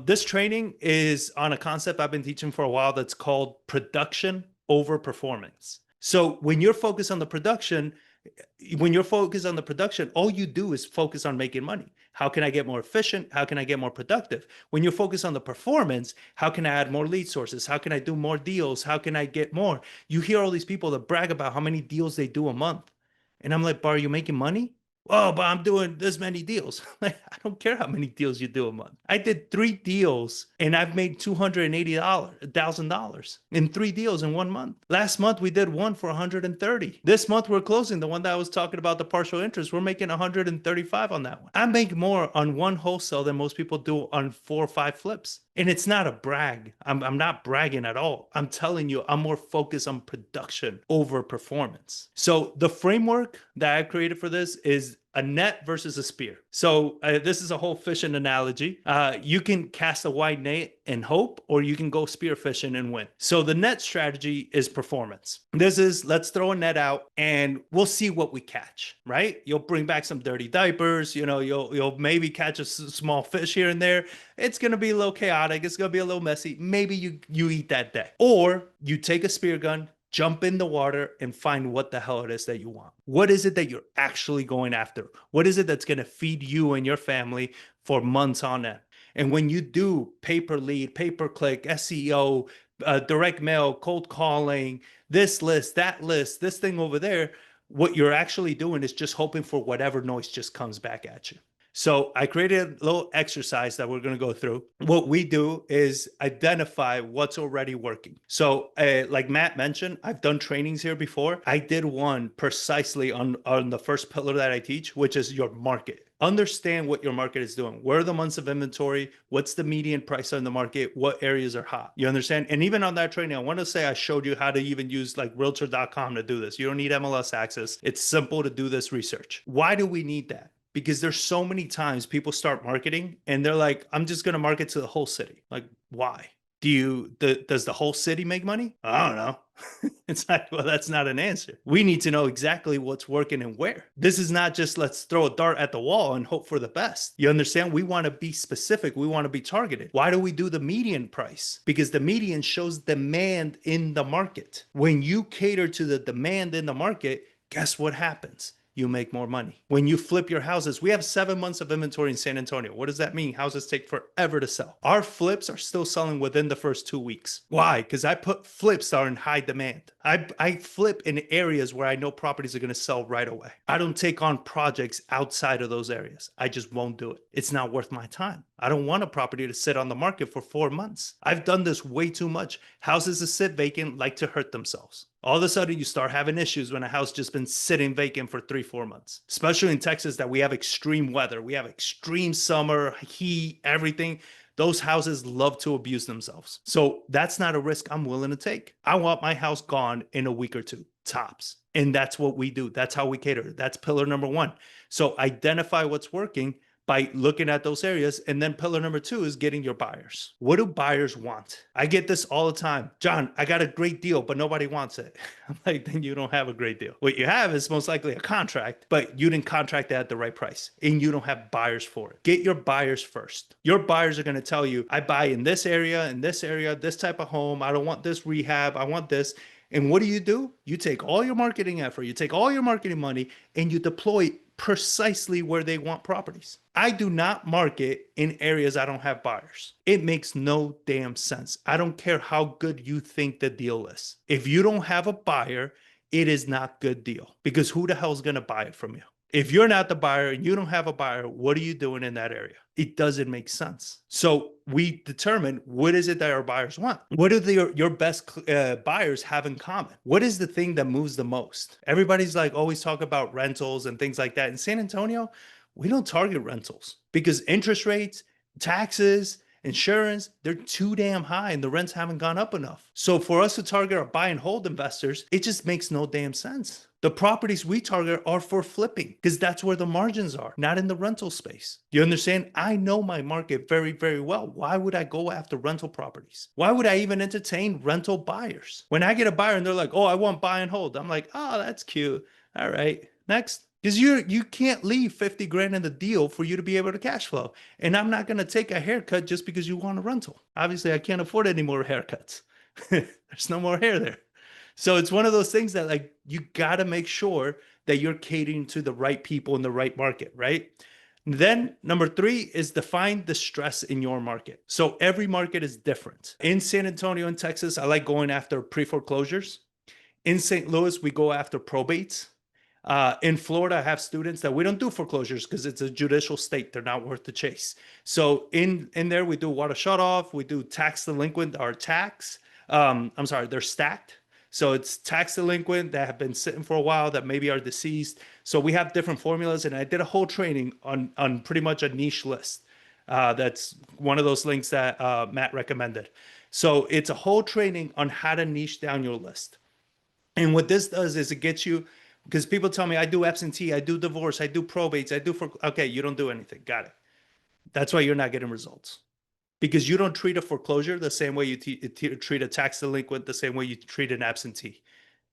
This training is on a concept I've been teaching for a while that's called production over performance. So when you're focused on the production, all you do is focus on making money. How can I get more efficient? How can I get more productive? When you focus on the performance, how can I add more lead sources? How can I do more deals? How can I get more? You hear all these people that brag about how many deals they do a month. And I'm like, Bar, are you making money? Oh, but I'm doing this many deals. Like, I don't care how many deals you do a month. I did 3 deals and I've made $280,000 in 3 deals in 1 month. Last month we did one for 130. This month we're closing the one that I was talking about, the partial interest. We're making 135 on that one. I make more on one wholesale than most people do on 4 or 5 flips. And it's not a brag. I'm not bragging at all. I'm telling you, I'm more focused on production over performance. So the framework that I created for this is a net versus a spear. So this is a whole fishing analogy. You can cast a wide net and hope, or you can go spear fishing and win. So the net strategy is performance. This is, let's throw a net out and we'll see what we catch, right? You'll bring back some dirty diapers. You'll maybe catch a small fish here and there. It's going to be a little chaotic. It's going to be a little messy. Maybe you eat that day. Or you take a spear gun, jump in the water and find what the hell it is that you want. What is it that you're actually going after? What is it that's going to feed you and your family for months on end? And when you do pay per lead, pay per click, SEO, direct mail, cold calling, this list, that list, this thing over there, what you're actually doing is just hoping for whatever noise just comes back at you. So I created a little exercise that we're going to go through. What we do is identify what's already working. So like Matt mentioned, I've done trainings here before. I did one precisely on the first pillar that I teach, which is your market. Understand what your market is doing. Where are the months of inventory? What's the median price on the market? What areas are hot? You understand? And even on that training, I want to say I showed you how to even use like realtor.com to do this. You don't need MLS access. It's simple to do this research. Why do we need that? Because there's so many times people start marketing and they're like, I'm just going to market to the whole city. Like, why? Does the whole city make money? I don't know. It's not, well, that's not an answer. We need to know exactly what's working and where. This is not just let's throw a dart at the wall and hope for the best. You understand? We want to be specific. We want to be targeted. Why do we do the median price? Because the median shows demand in the market. When you cater to the demand in the market, guess what happens? You make more money. When you flip your houses, we have 7 months of inventory in San Antonio. What does that mean? Houses take forever to sell. Our flips are still selling within the first 2 weeks. Why? Because I put flips that are in high demand. I flip in areas where I know properties are going to sell right away. I don't take on projects outside of those areas. I just won't do it. It's not worth my time. I don't want a property to sit on the market for 4 months. I've done this way too much. Houses that sit vacant like to hurt themselves. All of a sudden, you start having issues when a house just been sitting vacant for 3-4 months, especially in Texas that we have extreme weather. We have extreme summer, heat, everything. Those houses love to abuse themselves. So that's not a risk I'm willing to take. I want my house gone in a week or two, tops. And that's what we do. That's how we cater. That's pillar number 1. So identify what's working by looking at those areas. And then pillar number 2 is getting your buyers. What do buyers want? I get this all the time. Jon, I got a great deal, but nobody wants it. I'm like, then you don't have a great deal. What you have is most likely a contract, but you didn't contract it at the right price and you don't have buyers for it. Get your buyers first. Your buyers are going to tell you, I buy in this area, this type of home. I don't want this rehab. I want this. And what do? You take all your marketing effort, you take all your marketing money, and you deploy precisely where they want properties. I do not market in areas I don't have buyers. It makes no damn sense. I don't care how good you think the deal is. If you don't have a buyer, it is not good deal, because who the hell is going to buy it from you? If you're not the buyer and you don't have a buyer, what are you doing in that area? It doesn't make sense. So we determine, what is it that our buyers want? What do your best buyers have in common? What is the thing that moves the most? Everybody's like always talk about rentals and things like that. In San Antonio, we don't target rentals because interest rates, taxes, insurance, they're too damn high and the rents haven't gone up enough. So for us to target our buy and hold investors, it just makes no damn sense. The properties we target are for flipping because that's where the margins are, not in the rental space. You understand? I know my market very, very well. Why would I go after rental properties? Why would I even entertain rental buyers? When I get a buyer and they're like, oh, I want buy and hold. I'm like, oh, that's cute. All right, next. Because you can't leave 50 grand in the deal for you to be able to cash flow. And I'm not going to take a haircut just because you want a rental. Obviously, I can't afford any more haircuts. There's no more hair there. So it's one of those things that like you got to make sure that you're catering to the right people in the right market, right? Then number three is define the stress in your market. So every market is different. In San Antonio in Texas, I like going after pre-foreclosures. In St. Louis, we go after probates. In Florida, I have students that we don't do foreclosures because it's a judicial state. They're not worth the chase. So in there, we do water shut off. We do tax delinquent or tax. I'm sorry, they're stacked. So it's tax delinquent that have been sitting for a while that maybe are deceased. So we have different formulas, and I did a whole training on pretty much a niche list. That's one of those links that Matt recommended. So it's a whole training on how to niche down your list. And what this does is it gets you, because people tell me I do absentee, I do divorce, I do probates, I do for, okay, you don't do anything. Got it. That's why you're not getting results. Because you don't treat a foreclosure the same way you treat a tax delinquent, the same way you treat an absentee.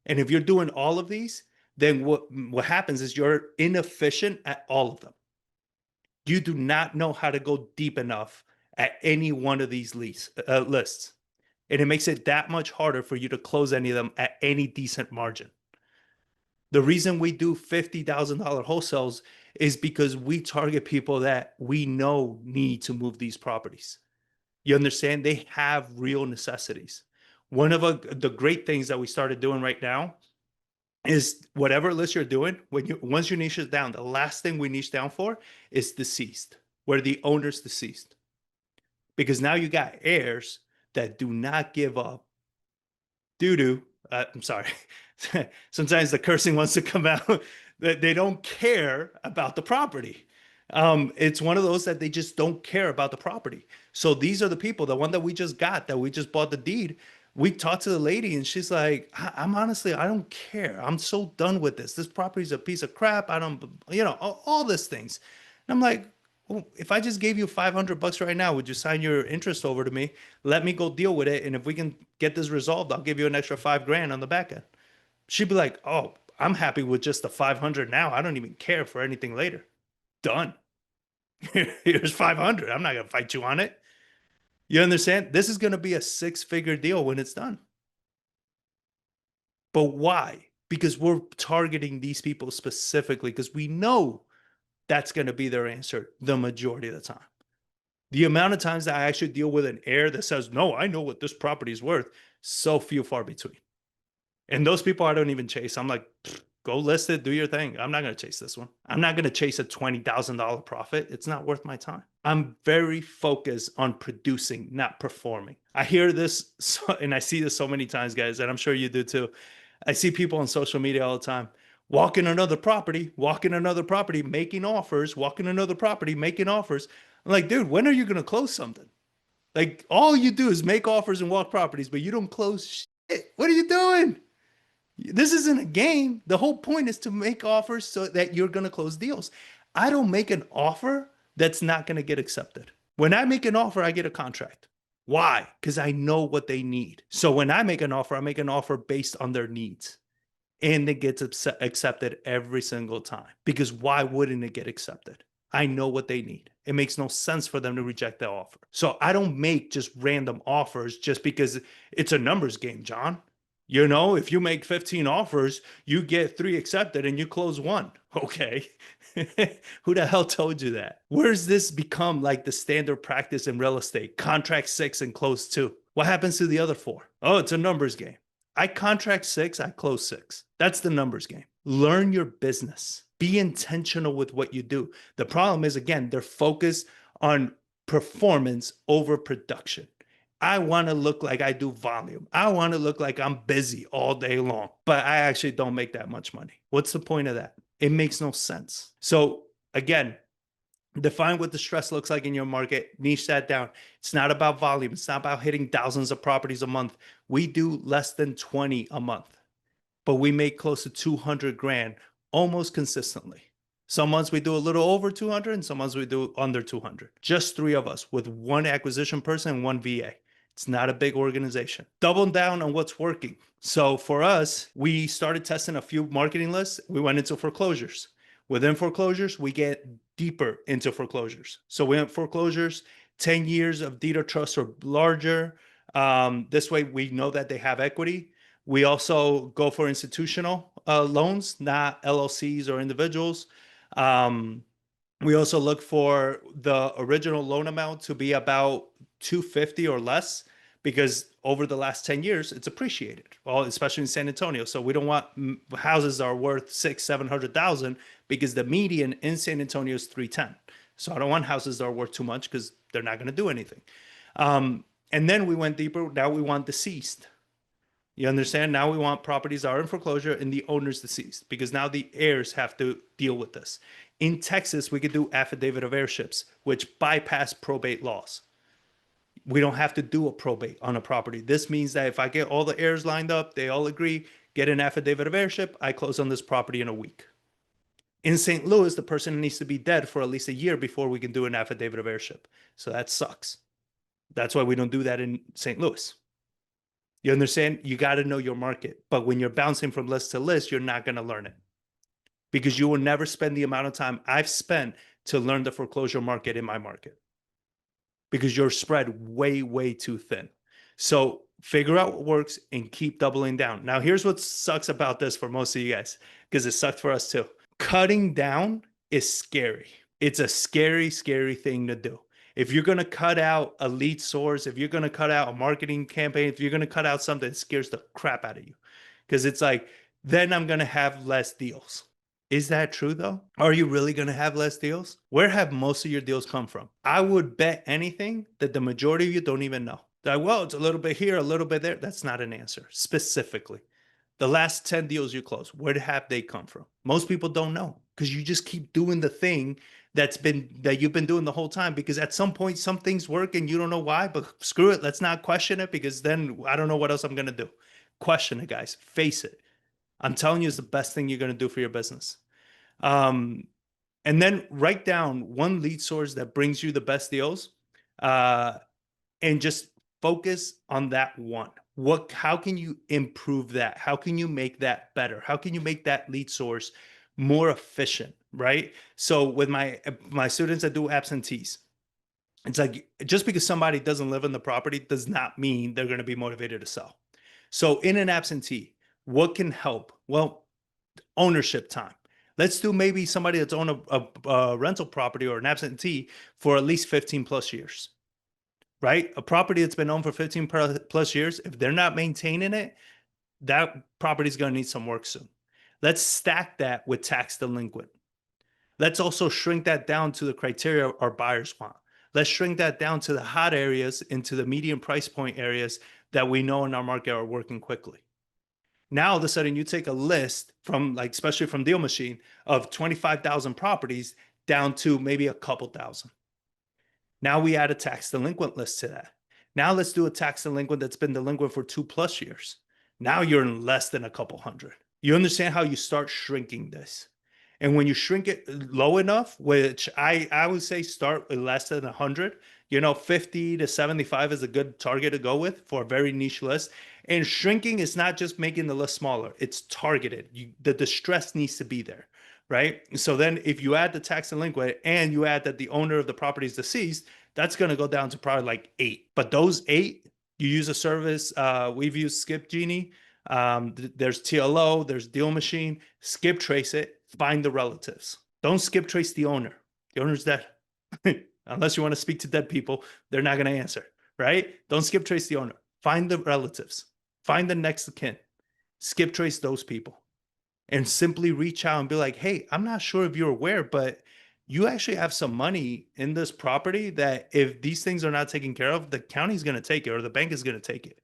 And if you're doing all of these, then what happens is you're inefficient at all of them. You do not know how to go deep enough at any one of these lists. And it makes it that much harder for you to close any of them at any decent margin. The reason we do $50,000 wholesales is because we target people that we know need to move these properties. You understand? They have real necessities. One of the great things that we started doing right now is whatever list you're doing, once you niche it down, the last thing we niche down for is deceased, where the owner's deceased. Because now you got heirs that do not give up doo-doo. I'm sorry. Sometimes the cursing wants to come out. That they don't care about the property. It's one of those that they just don't care about the property. So these are the people, the one that we just got, that we just bought the deed. We talked to the lady and she's like, I'm honestly, I don't care. I'm so done with this. This property's a piece of crap. I don't, all these things. And I'm like, well, if I just gave you $500 right now, would you sign your interest over to me? Let me go deal with it. And if we can get this resolved, I'll give you an extra $5,000 on the back end. She'd be like, oh, I'm happy with just the 500 now. I don't even care for anything later. Done. Here's 500. I'm not going to fight you on it. You understand? This is going to be a 6-figure deal when it's done. But why? Because we're targeting these people specifically because we know that's going to be their answer the majority of the time. The amount of times that I actually deal with an heir that says, no, I know what this property is worth, so few far between. And those people I don't even chase. I'm like, go list it, do your thing. I'm not going to chase this one. I'm not going to chase a $20,000 profit. It's not worth my time. I'm very focused on producing, not performing. I hear this, and I see this so many times, guys, and I'm sure you do too. I see people on social media all the time. Walking another property, making offers, walking another property, making offers. I'm like, dude, when are you going to close something? Like, all you do is make offers and walk properties, but you don't close shit. What are you doing? This isn't a game. The whole point is to make offers so that you're going to close deals. I don't make an offer that's not going to get accepted. When I make an offer, I get a contract. Why? Because I know what they need. So when I make an offer based on their needs. And it gets accepted every single time. Because why wouldn't it get accepted? I know what they need. It makes no sense for them to reject the offer. So I don't make just random offers just because it's a numbers game, John. You know, if you make 15 offers, you get 3 accepted and you close 1. Okay. Who the hell told you that? Where's this become like the standard practice in real estate? Contract 6 and close 2. What happens to the other 4? Oh, it's a numbers game. I contract 6, I close 6. That's the numbers game. Learn your business. Be intentional with what you do. The problem is, again, they're focused on performance over production. I want to look like I do volume. I want to look like I'm busy all day long, but I actually don't make that much money. What's the point of that? It makes no sense. So again, define what the stress looks like in your market, niche that down. It's not about volume. It's not about hitting thousands of properties a month. We do less than 20 a month, but we make close to 200 grand almost consistently. Some months we do a little over 200 and some months we do under 200. Just 3 of us with 1 acquisition person and 1 VA. It's not a big organization. Double down on what's working. So for us, we started testing a few marketing lists. We went into foreclosures. Within foreclosures, we get deeper into foreclosures. So we have foreclosures, 10 years of deed of trust or larger. This way we know that they have equity. We also go for institutional loans, not LLCs or individuals. We also look for the original loan amount to be about 250 or less, because over the last 10 years, it's appreciated, well, especially in San Antonio. So we don't want houses that are worth 600,000-700,000, because the median in San Antonio is 310. So I don't want houses that are worth too much, because they're not going to do anything. And then we went deeper. Now we want deceased. You understand? Now we want properties that are in foreclosure and the owner's deceased, because now the heirs have to deal with this. In Texas, we could do affidavit of heirships, which bypass probate laws. We don't have to do a probate on a property. This means that if I get all the heirs lined up, they all agree, get an affidavit of heirship, I close on this property in a week. In St. Louis, the person needs to be dead for at least a year before we can do an affidavit of heirship. So that sucks. That's why we don't do that in St. Louis. You understand? You got to know your market. But when you're bouncing from list to list, you're not going to learn it, because you will never spend the amount of time I've spent to learn the foreclosure market in my market, because you're spread way, way too thin. So figure out what works and keep doubling down. Now, here's what sucks about this for most of you guys, because it sucked for us too. Cutting down is scary. It's a scary, scary thing to do. If you're going to cut out a lead source, if you're going to cut out a marketing campaign, if you're going to cut out something, it scares the crap out of you, because it's like, then I'm going to have less deals. Is that true though? Are you really going to have less deals? Where have most of your deals come from? I would bet anything that the majority of you don't even know. Like, well, it's a little bit here, a little bit there. That's not an answer. Specifically, the last 10 deals you close, where have they come from? Most people don't know, because you just keep doing the thing that you've been doing the whole time, because at some point some things work and you don't know why, but screw it. Let's not question it, because then I don't know what else I'm going to do. Question it, guys. Face it. I'm telling you, it's the best thing you're going to do for your business. And then write down one lead source that brings you the best deals, and just focus on that one. How can you improve that? How can you make that better? How can you make that lead source more efficient, right? So with my students that do absentees, it's like, just because somebody doesn't live in the property does not mean they're going to be motivated to sell. So in an absentee, what can help? Well, ownership time. Let's do maybe somebody that's owned a rental property or an absentee for at least 15 plus years, right? A property that's been owned for 15 plus years, if they're not maintaining it, that property is going to need some work soon. Let's stack that with tax delinquent. Let's also shrink that down to the criteria our buyers want. Let's shrink that down to the hot areas, into the medium price point areas that we know in our market are working quickly. Now, all of a sudden, you take a list from, like, especially from DealMachine, of 25,000 properties down to maybe a couple thousand. Now we add a tax delinquent list to that. Now let's do a tax delinquent that's been delinquent for 2+ years. Now you're in less than a couple hundred. You understand how you start shrinking this? And when you shrink it low enough, which I would say start with less than 100, 50 to 75 is a good target to go with for a very niche list. And shrinking is not just making the list smaller, it's targeted. The distress needs to be there, right? So then if you add the tax delinquent and you add that the owner of the property is deceased, that's going to go down to probably like 8. But those 8, you use a service. We've used Skip Genie. There's TLO, there's DealMachine. Skip trace it, find the relatives. Don't skip trace the owner. The owner's dead. Unless you want to speak to dead people, they're not going to answer, right? Don't skip trace the owner. Find the relatives. Find the next of kin. Skip trace those people. And simply reach out and be like, hey, I'm not sure if you're aware, but you actually have some money in this property that if these things are not taken care of, the county's going to take it or the bank is going to take it.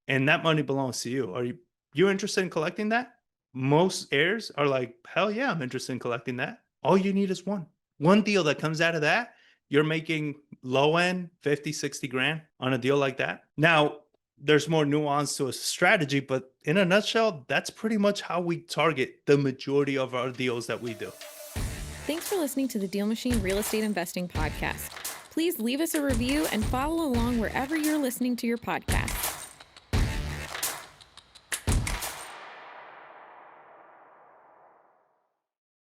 And that money belongs to you. Are you interested in collecting that? Most heirs are like, hell yeah, I'm interested in collecting that. All you need is one deal that comes out of that. You're making low end 50, 60 grand on a deal like that. Now, there's more nuance to a strategy, but in a nutshell, that's pretty much how we target the majority of our deals that we do. Thanks for listening to the DealMachine Real Estate Investing Podcast. Please leave us a review and follow along wherever you're listening to your podcast.